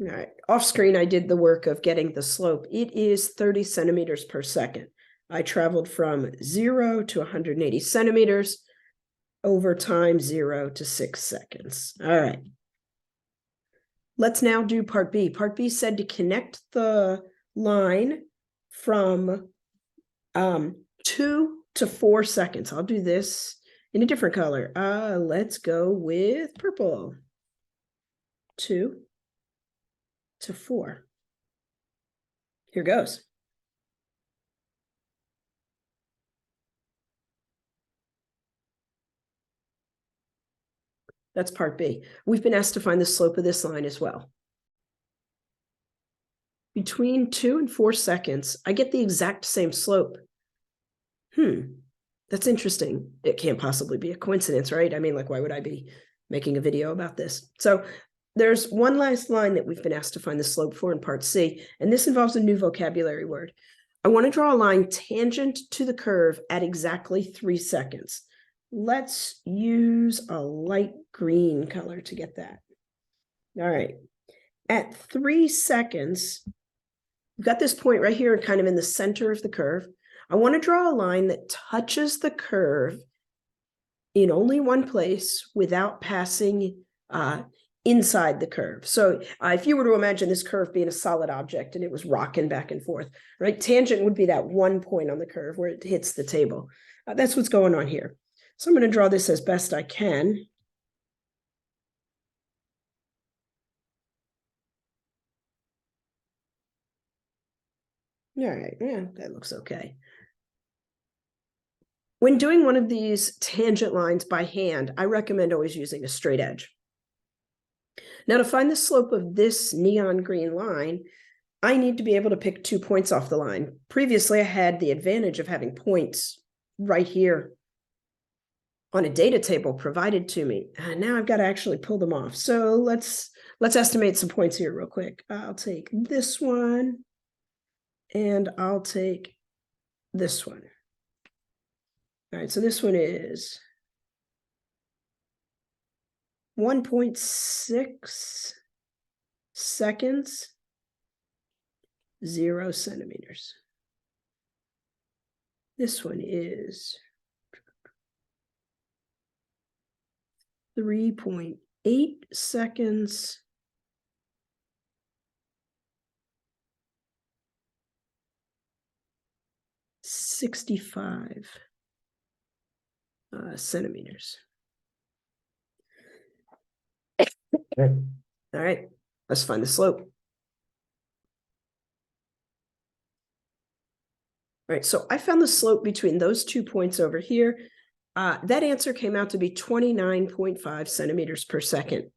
All right, off screen, I did the work of getting the slope. It is 30 centimeters per second. I traveled from 0 to 180 centimeters over time 0 to 6 seconds. All right. Let's now do part B. Part B said to connect the line from 2 to 4 seconds. I'll do this in a different color. Let's go with purple. 2 to 4. Here goes. That's part B. We've been asked to find the slope of this line as well. Between 2 and 4 seconds, I get the exact same slope. That's interesting. It can't possibly be a coincidence, right? I mean, like, why would I be making a video about this? So there's one last line that we've been asked to find the slope for in part C, and this involves a new vocabulary word. I want to draw a line tangent to the curve at exactly 3 seconds. Let's use a light green color to get that. All right. At 3 seconds, we've got this point right here, kind of in the center of the curve. I want to draw a line that touches the curve in only one place without passing inside the curve. So if you were to imagine this curve being a solid object and it was rocking back and forth, right? Tangent would be that one point on the curve where it hits the table. That's what's going on here. So I'm going to draw this as best I can. All right, yeah, that looks okay. When doing one of these tangent lines by hand, I recommend always using a straight edge. Now, to find the slope of this neon green line, I need to be able to pick 2 points off the line. Previously, I had the advantage of having points right here on a data table provided to me. Now I've got to actually pull them off. So let's estimate some points here real quick. I'll take this one, and I'll take this one. All right, so this one is 1.6 seconds, 0 centimeters. This one is 3.8 seconds, 65 centimeters. All right, let's find the slope. All right, so I found the slope between those 2 points over here. That answer came out to be 29.5 centimeters per second.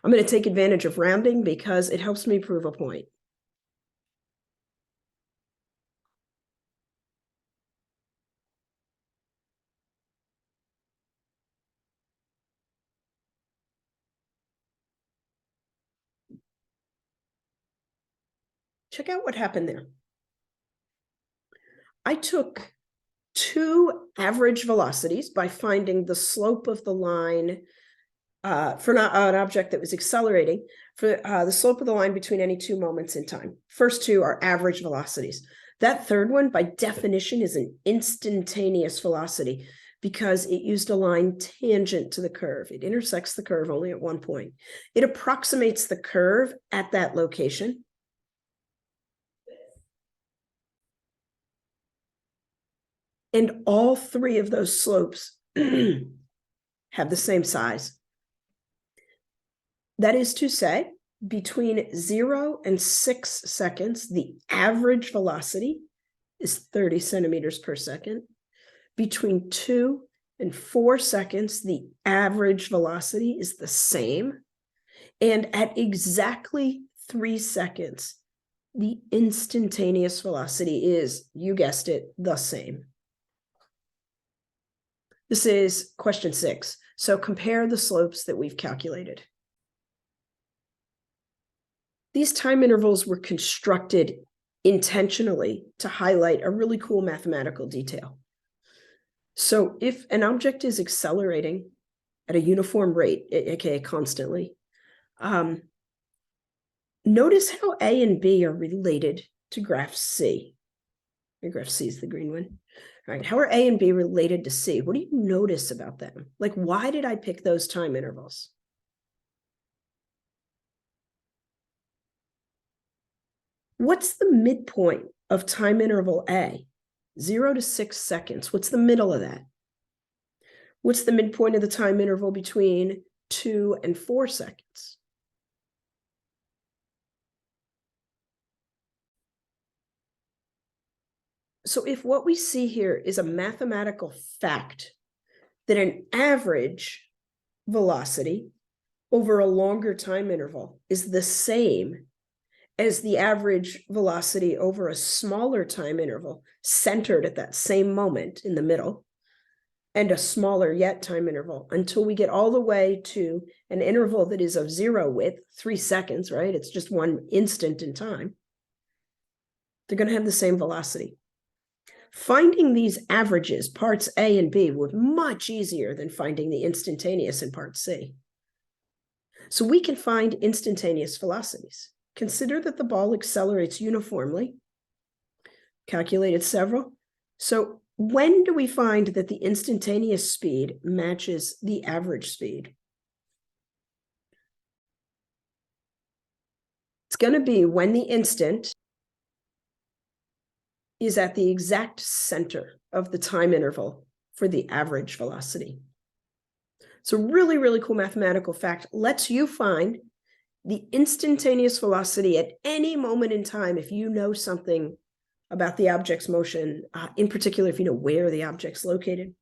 I'm going to take advantage of rounding because it helps me prove a point. Check out what happened there. I took 2 average velocities by finding the slope of the line for an object that was accelerating, for the slope of the line between any 2 moments in time. First 2 are average velocities. That third one, by definition, is an instantaneous velocity because it used a line tangent to the curve. It intersects the curve only at one point. It approximates the curve at that location. And all 3 of those slopes have the same size. That is to say, between 0 and 6 seconds, the average velocity is 30 centimeters per second. Between 2 and 4 seconds, the average velocity is the same. And at exactly 3 seconds, the instantaneous velocity is, you guessed it, the same. This is question 6. So compare the slopes that we've calculated. These time intervals were constructed intentionally to highlight a really cool mathematical detail. So if an object is accelerating at a uniform rate, aka constantly, Notice how A and B are related to graph C. Graph C is the green one. All right, how are A and B related to C? What do you notice about them? Like, why did I pick those time intervals? What's the midpoint of time interval A? 0 to 6 seconds. What's the middle of that? What's the midpoint of the time interval between 2 and 4 seconds? So if what we see here is a mathematical fact that an average velocity over a longer time interval is the same as the average velocity over a smaller time interval centered at that same moment in the middle, and a smaller yet time interval until we get all the way to an interval that is of 0 width, 3 seconds, right? It's just one instant in time. They're going to have the same velocity. Finding these averages, parts A and B, were much easier than finding the instantaneous in part C. So we can find instantaneous velocities. Consider that the ball accelerates uniformly. Calculated several. So when do we find that the instantaneous speed matches the average speed? It's going to be when the instant is at the exact center of the time interval for the average velocity. So really, really cool mathematical fact lets you find the instantaneous velocity at any moment in time if you know something about the object's motion, in particular if you know where the object's located.